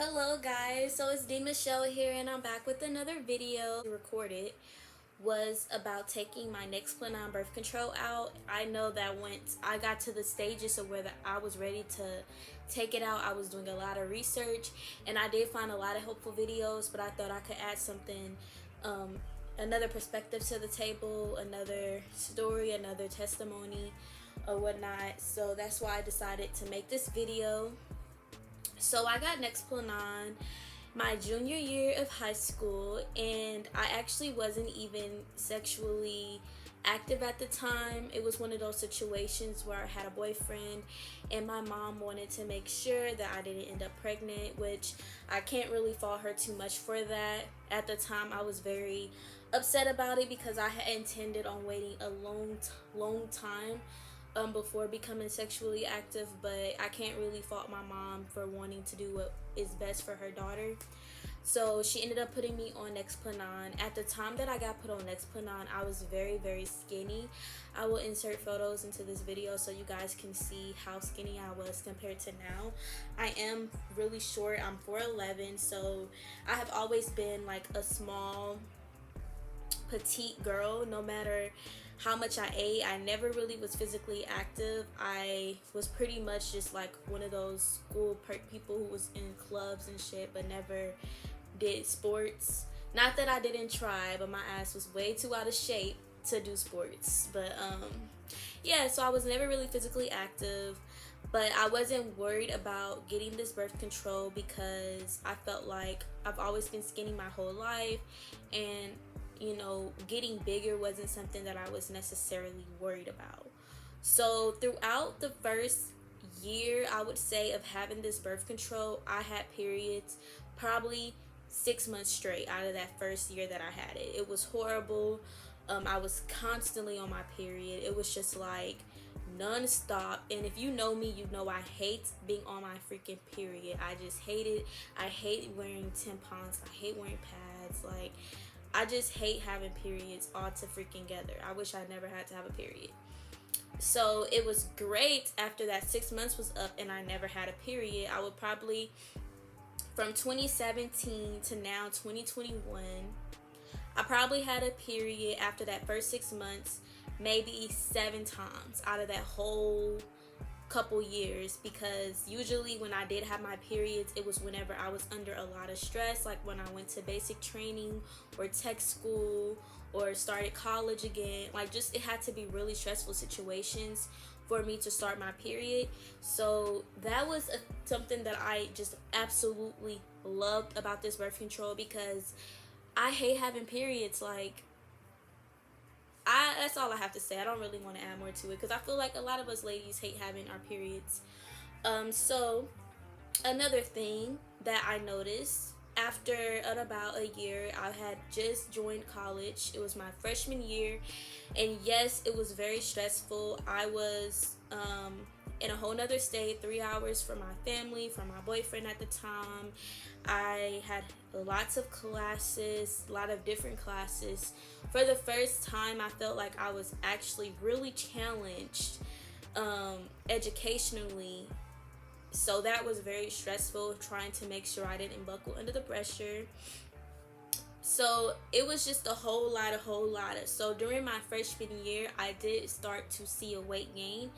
Hello guys, so it's D Michelle here and I'm back with another video. Recorded was about taking my Nexplanon birth control out. I know that once I got to the stages of where I was ready to take it out, I was doing a lot of research and I did find a lot of helpful videos, but I thought I could add something, another perspective to the table, another story, another testimony or whatnot. So that's why I decided to make this video. So I got Nexplanon my junior year of high school, and I actually wasn't even sexually active at the time. It was one of those situations where I had a boyfriend and my mom wanted to make sure that I didn't end up pregnant, which I can't really fault her too much for that. At the time I was very upset about it because I had intended on waiting a long time before becoming sexually active, but I can't really fault my mom for wanting to do what is best for her daughter. So she ended up putting me on Nexplanon. At the time that I got put on Nexplanon, I was very skinny. I will insert photos into this video so you guys can see how skinny I was compared to now. I am really short. I'm 4'11", so I have always been like a small petite girl. No matter how much I ate, I never really was physically active. I was pretty much just like one of those school people who was in clubs and shit but never did sports. Not that I didn't try, but my ass was way too out of shape to do sports. But yeah, so I was never really physically active, but I wasn't worried about getting this birth control because I felt like I've always been skinny my whole life, and you know, getting bigger wasn't something that I was necessarily worried about. So throughout the first year, I would say, of having this birth control, I had periods probably 6 months straight out of that first year that I had it. It was horrible. I was constantly on my period. It was just like non-stop. And if you know me, you know I hate being on my freaking period. I just hate it. I hate wearing tampons. I hate wearing pads. Like, I just hate having periods all to freaking together. I wish I never had to have a period. So it was great after that 6 months was up and I never had a period. I would probably, from 2017 to now 2021, I probably had a period after that first 6 months maybe 7 times out of that whole couple years, because usually when I did have my periods, it was whenever I was under a lot of stress, like when I went to basic training or tech school or started college again. Like, just, it had to be really stressful situations for me to start my period. So that was something that I just absolutely loved about this birth control, because I hate having periods. Like, that's all I have to say. I don't really want to add more to it because I feel like a lot of us ladies hate having our periods. So another thing that I noticed after about a year, I had just joined college. It was my freshman year, and yes, it was very stressful. I was in a whole nother state, 3 hours from my family, from my boyfriend at the time. I had lots of classes, a lot of different classes. For the first time, I felt like I was actually really challenged educationally. So that was very stressful, trying to make sure I didn't buckle under the pressure. So it was just a whole lot. So during my freshman year, I did start to see a weight gain,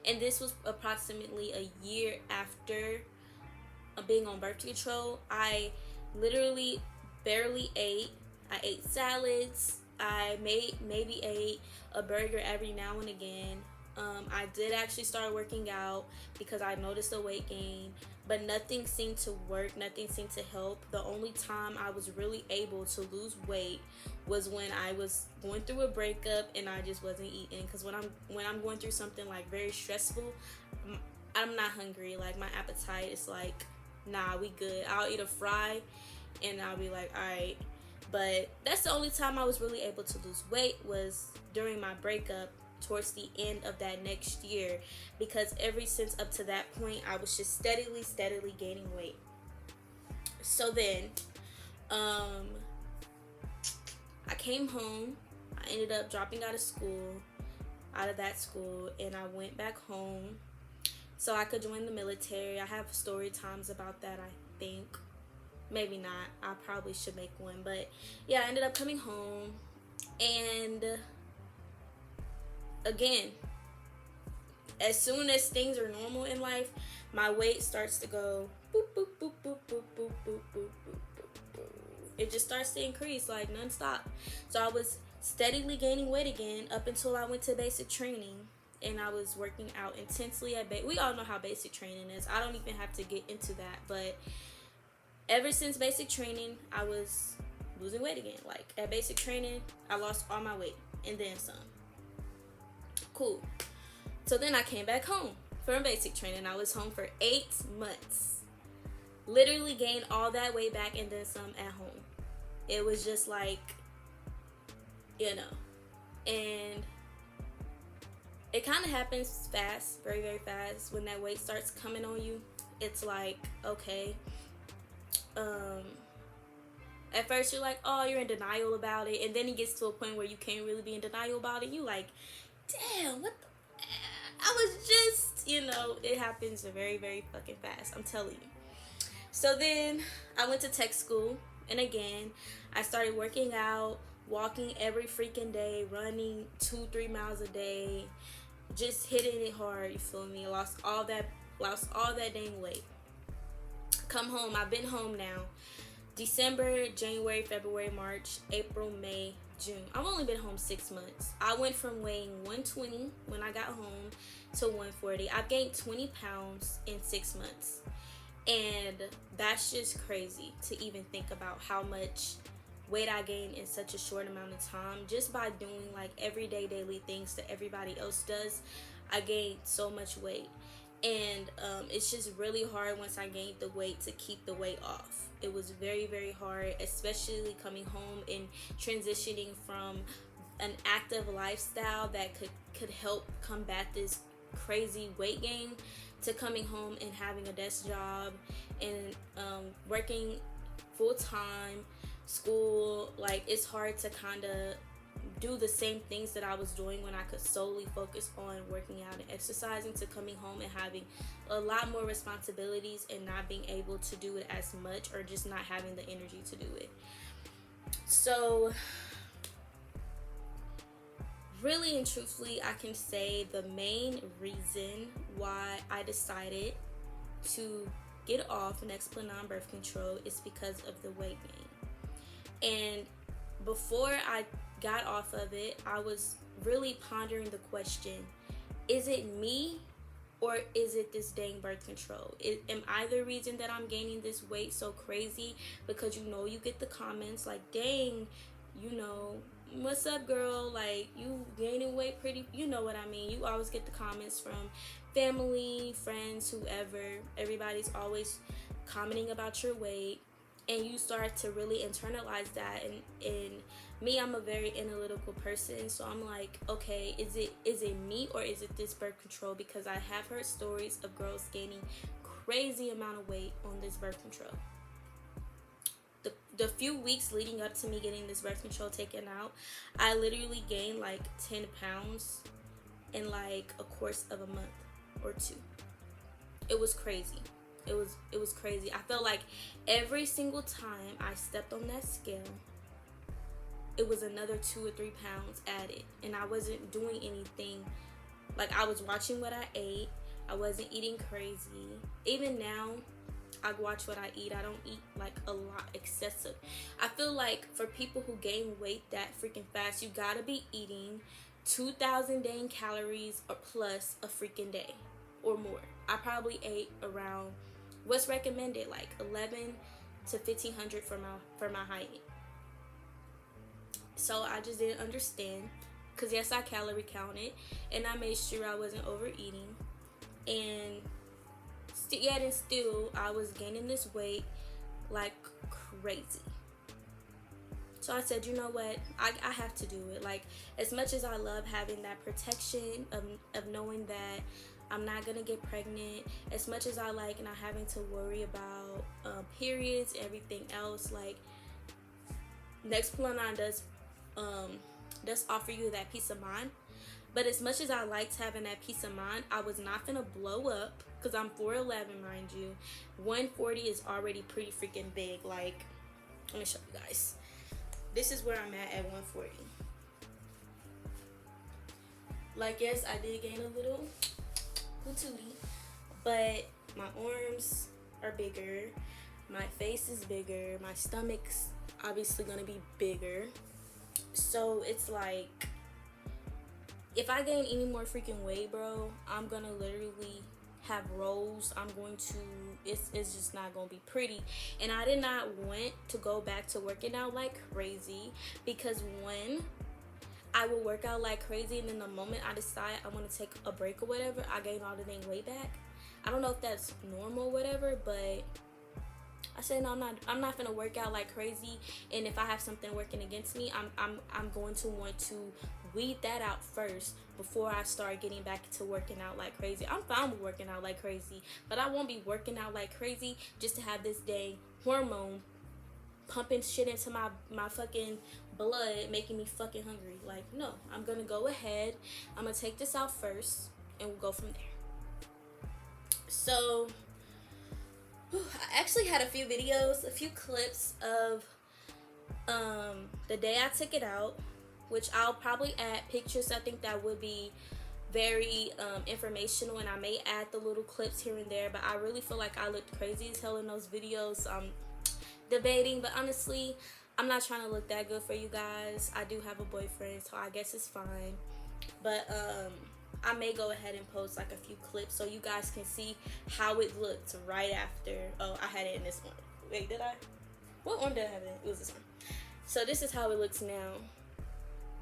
and this was approximately a year after being on birth control. I literally barely ate. I ate salads. I maybe ate a burger every now and again. I did actually start working out because I noticed a weight gain, but nothing seemed to work. Nothing seemed to help. The only time I was really able to lose weight was when I was going through a breakup and I just wasn't eating. Because when I'm going through something like very stressful, I'm not hungry. Like, my appetite is like, nah, we good. I'll eat a fry and I'll be like, all right. But that's the only time I was really able to lose weight, was during my breakup towards the end of that next year, because ever since up to that point, I was just steadily gaining weight. So then I came home. I ended up dropping out of that school, and I went back home so I could join the military. I have story times about that, I think. Maybe not. I probably should make one. But yeah, I ended up coming home. And again, as soon as things are normal in life, my weight starts to go boop, boop, boop, boop, boop, boop, boop, boop, boop. It just starts to increase like nonstop. So I was steadily gaining weight again up until I went to basic training. And I was working out intensely at we all know how basic training is. I don't even have to get into that. But ever since basic training, I was losing weight again. Like at basic training, I lost all my weight and then some. Cool. So then I came back home from basic training. I was home for 8 months. Literally gained all that weight back and then some at home. It was just like, you know. And it kind of happens fast, very, very fast. When that weight starts coming on you, it's like, okay. At first you're like, oh, you're in denial about it. And then it gets to a point where you can't really be in denial about it. You like, damn, what the... I was just, you know, it happens very, very fucking fast. I'm telling you. So then I went to tech school. And again, I started working out, walking every freaking day, running 2-3 miles a day, just hitting it hard. You feel me? Lost all that dang weight. Come home. I've been home now. December, January, February, March, April, May, June. I've only been home 6 months. I went from weighing 120 when I got home to 140. I've gained 20 pounds in 6 months. And that's just crazy to even think about how much weight I gained in such a short amount of time. Just by doing like everyday daily things that everybody else does, I gained so much weight. And it's just really hard once I gained the weight to keep the weight off. It was very, very hard, especially coming home and transitioning from an active lifestyle that could help combat this crazy weight gain to coming home and having a desk job and working full-time, school. Like, it's hard to kind of do the same things that I was doing when I could solely focus on working out and exercising, to coming home and having a lot more responsibilities and not being able to do it as much, or just not having the energy to do it. So really and truthfully, I can say the main reason why I decided to get off Nexplanon birth control is because of the weight gain. And before I got off of it, I was really pondering the question, is it me or is it this dang birth control? Am I the reason that I'm gaining this weight so crazy? Because you know, you get the comments like, dang, you know, what's up, girl? Like, you gaining weight pretty, you know what I mean? You always get the comments from family, friends, whoever. Everybody's always commenting about your weight. And you start to really internalize that. And me, I'm a very analytical person, so I'm like, okay, is it me or is it this birth control? Because I have heard stories of girls gaining crazy amount of weight on this birth control. The few weeks leading up to me getting this birth control taken out, I literally gained like 10 pounds in like a course of a month or two. It was crazy. It was crazy. I felt like every single time I stepped on that scale, it was another 2 or 3 pounds added, and I wasn't doing anything. Like, I was watching what I ate. I wasn't eating crazy. Even now, I watch what I eat. I don't eat like a lot excessive. I feel like for people who gain weight that freaking fast, you gotta be eating 2,000 dang calories or plus a freaking day or more. I probably ate around what's recommended, like 11 to 1,500 for my height. So I just didn't understand, because yes, I calorie counted and I made sure I wasn't overeating, and still I was gaining this weight like crazy. So I said, you know what, I have to do it. Like, as much as I love having that protection of knowing that I'm not gonna get pregnant, as much as I like not having to worry about periods, everything else, like, Nexplanon does offer you that peace of mind. But as much as I liked having that peace of mind, I was not gonna blow up because I'm 4'11", mind you. 140 is already pretty freaking big. Like, let me show you guys. This is where I'm at 140. Like, yes, I did gain a little patootie, but my arms are bigger, my face is bigger, my stomach's obviously gonna be bigger. So it's like, if I gain any more freaking weight, bro, I'm gonna literally have rolls. I'm going to, it's just not gonna be pretty. And I did not want to go back to working out like crazy, because when I will work out like crazy and then the moment I decide I want to take a break or whatever, I gain all the dang weight back. I don't know if that's normal or whatever, but I said no, I'm not gonna work out like crazy. And if I have something working against me, I'm going to want to weed that out first before I start getting back to working out like crazy. I'm fine with working out like crazy, but I won't be working out like crazy just to have this dang hormone pumping shit into my fucking blood, making me fucking hungry. Like, no, I'm gonna go ahead, I'm gonna take this out first and we'll go from there. So I actually had a few videos, a few clips of the day I took it out, which I'll probably add pictures. I think that would be very informational, and I may add the little clips here and there, but I really feel like I looked crazy as hell in those videos. Debating, but honestly, I'm not trying to look that good for you guys. I do have a boyfriend, so I guess it's fine. But I may go ahead and post like a few clips so you guys can see how it looked right after. Oh, I had it in this one. Wait, did I? What one did I have it in? It was this one. So this is how it looks now,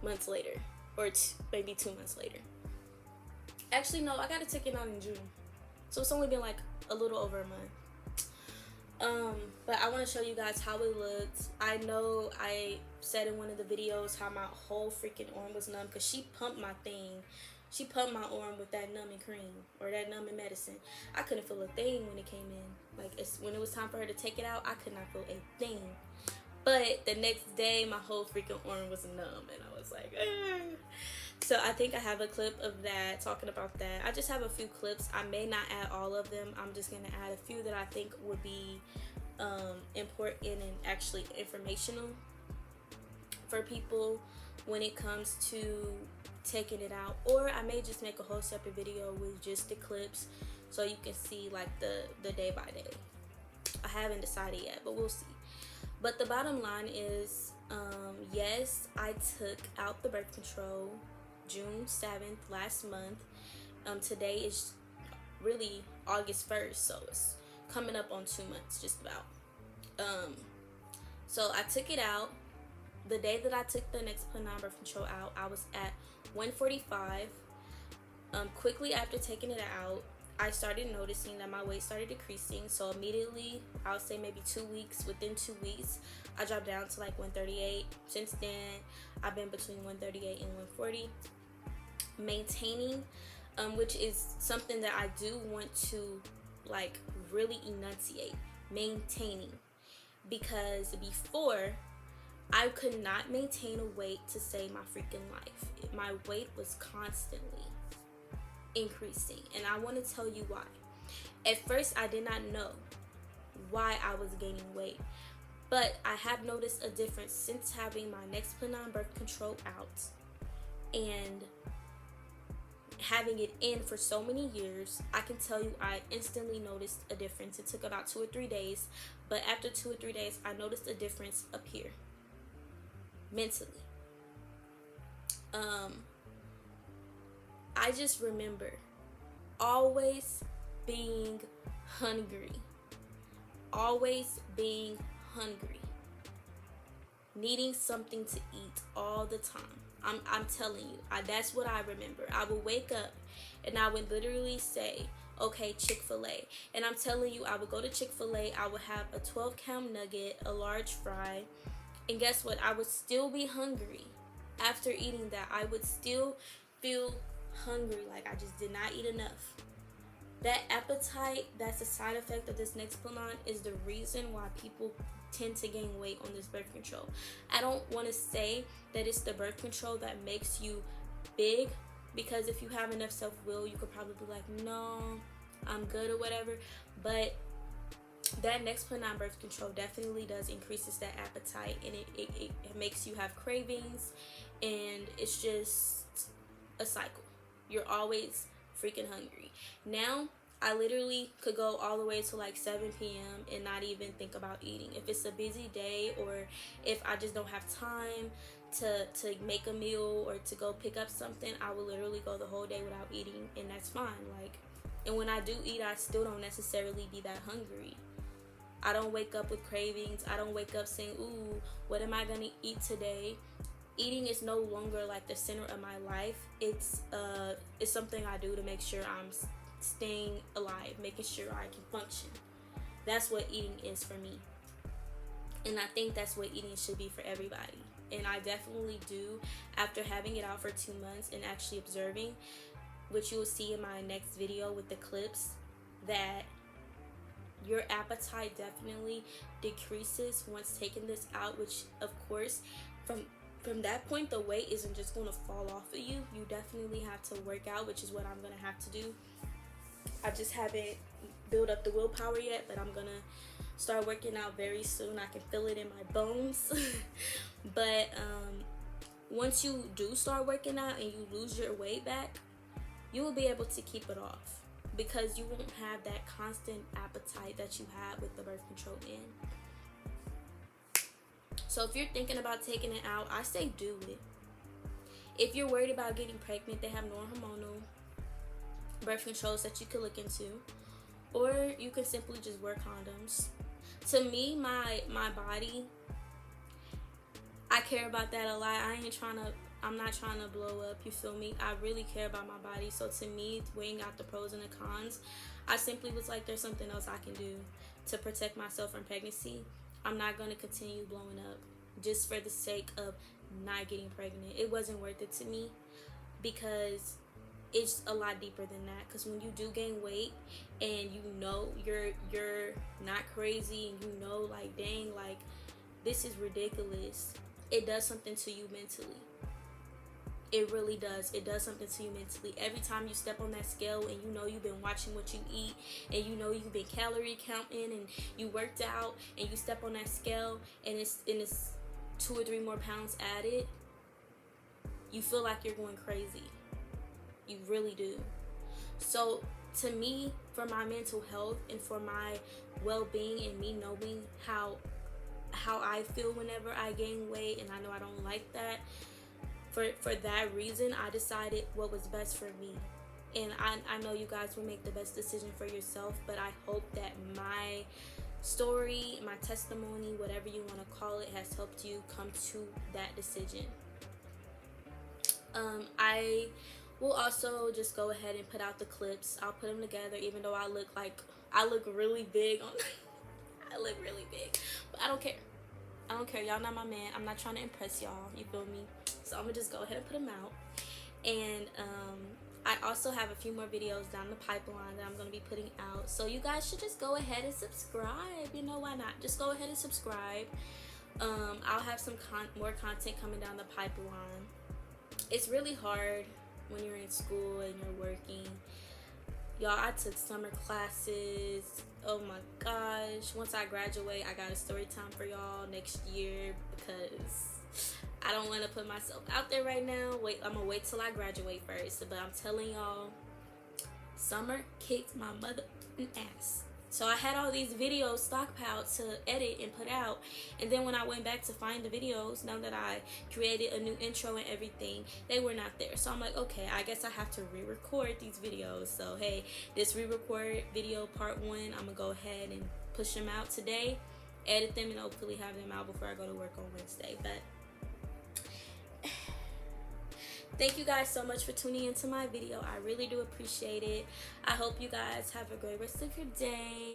months later, or maybe 2 months later. Actually, no, I got it taken out in June, so it's only been like a little over a month. But I want to show you guys how it looked. I know I said in one of the videos how my whole freaking arm was numb because she pumped my thing. She pumped my arm with that numbing cream or that numbing medicine. I couldn't feel a thing when it came in. Like, when it was time for her to take it out, I could not feel a thing. But the next day, my whole freaking arm was numb, and I was like, ah. So I think I have a clip of that, talking about that. I just have a few clips. I may not add all of them. I'm just going to add a few that I think would be important and actually informational for people when it comes to taking it out. Or I may just make a whole separate video with just the clips so you can see like the day by day. I haven't decided yet, but we'll see. But the bottom line is, yes, I took out the birth control June 7th last month. Today is really August 1st, so it's coming up on 2 months, just about. So I took it out. The day that I took the Nexplanon birth control out, I was at 145. Quickly after taking it out, I started noticing that my weight started decreasing. So immediately, I would say maybe 2 weeks, within 2 weeks, I dropped down to like 138. Since then, I've been between 138 and 140. Maintaining, which is something that I do want to like really enunciate. Maintaining. Because before, I could not maintain a weight to save my freaking life. My weight was constantly increasing, and I want to tell you why. At first, I did not know why I was gaining weight, but I have noticed a difference since having my Nexplanon birth control out and having it in for so many years. I can tell you I instantly noticed a difference. It took about 2 or 3 days, but after 2 or 3 days, I noticed a difference up here mentally. I just remember always being hungry, needing something to eat all the time. I'm telling you, that's what I remember. I would wake up and I would literally say, okay, Chick-fil-A. And I'm telling you, I would go to Chick-fil-A, I would have a 12-count nugget, a large fry, and guess what? I would still be hungry. After eating that, I would still feel hungry, like I just did not eat enough. That appetite, that's a side effect of this Nexplanon, is the reason why people tend to gain weight on this birth control. I don't want to say that it's the birth control that makes you big, because if you have enough self-will, you could probably be like, no, I'm good or whatever. But that next plan on birth control definitely does increases that appetite, and it makes you have cravings, and it's just a cycle. You're always freaking hungry. Now I literally could go all the way to like 7 p.m. and not even think about eating. If it's a busy day, or if I just don't have time to make a meal or to go pick up something, I will literally go the whole day without eating, and that's fine. Like, and when I do eat, I still don't necessarily be that hungry. I don't wake up with cravings. I don't wake up saying, ooh, what am I gonna eat today? Eating is no longer like the center of my life. It's something I do to make sure I'm staying alive, making sure I can function. That's what eating is for me. And I think that's what eating should be for everybody. And I definitely do, after having it out for 2 months and actually observing, which you will see in my next video with the clips, that your appetite definitely decreases once taking this out, which of course from that point the weight isn't just going to fall off of you. You definitely have to work out, which is what I'm going to have to do. I just haven't built up the willpower yet, but I'm going to start working out very soon. I can feel it in my bones. But once you do start working out and you lose your weight back, you will be able to keep it off, because you won't have that constant appetite that you had with the birth control in. So if you're thinking about taking it out, I say do it. If you're worried about getting pregnant, they have non-hormonal birth controls that you could look into, or you can simply just wear condoms. To me, my body, I care about that a lot. I'm not trying to blow up, you feel me? I really care about my body. So to me, weighing out the pros and the cons, I simply was like, there's something else I can do to protect myself from pregnancy. I'm not going to continue blowing up just for the sake of not getting pregnant. It wasn't worth it to me, because it's a lot deeper than that. Because when you do gain weight and you know you're not crazy, and you know, like, dang, like, this is ridiculous, it does something to you mentally. It really does. It does something to you mentally. Every time you step on that scale and you know you've been watching what you eat, and you know you've been calorie counting, and you worked out, and you step on that scale and it's 2 or 3 more pounds added, you feel like you're going crazy. You really do. So to me, for my mental health and for my well-being, and me knowing how I feel whenever I gain weight, and I know I don't like that, for that reason, I decided what was best for me. And I know you guys will make the best decision for yourself, but I hope that my story, my testimony, whatever you want to call it, has helped you come to that decision. I will also just go ahead and put out the clips. I'll put them together, even though I look really big on I look really big, but I don't care. I don't care. Y'all not my man. I'm not trying to impress y'all. You feel me? So I'm gonna just go ahead and put them out. And I also have a few more videos down the pipeline that I'm gonna be putting out. So you guys should just go ahead and subscribe. You know, why not? Just go ahead and subscribe. I'll have some more content coming down the pipeline. It's really hard when you're in school and you're working. Y'all, I took summer classes. Oh my gosh. Once I graduate, I got a story time for y'all next year, because I don't want to put myself out there right now. I'm gonna wait till I graduate first. But I'm telling y'all, summer kicked my mother ass. So I had all these videos stockpiled to edit and put out, and then when I went back to find the videos, now that I created a new intro and everything, they were not there. So I'm like, okay, I guess I have to re-record these videos. So hey, this re-record video part 1, I'm gonna go ahead and push them out today, edit them, and hopefully have them out before I go to work on Wednesday. But thank you guys so much for tuning into my video. I really do appreciate it. I hope you guys have a great rest of your day.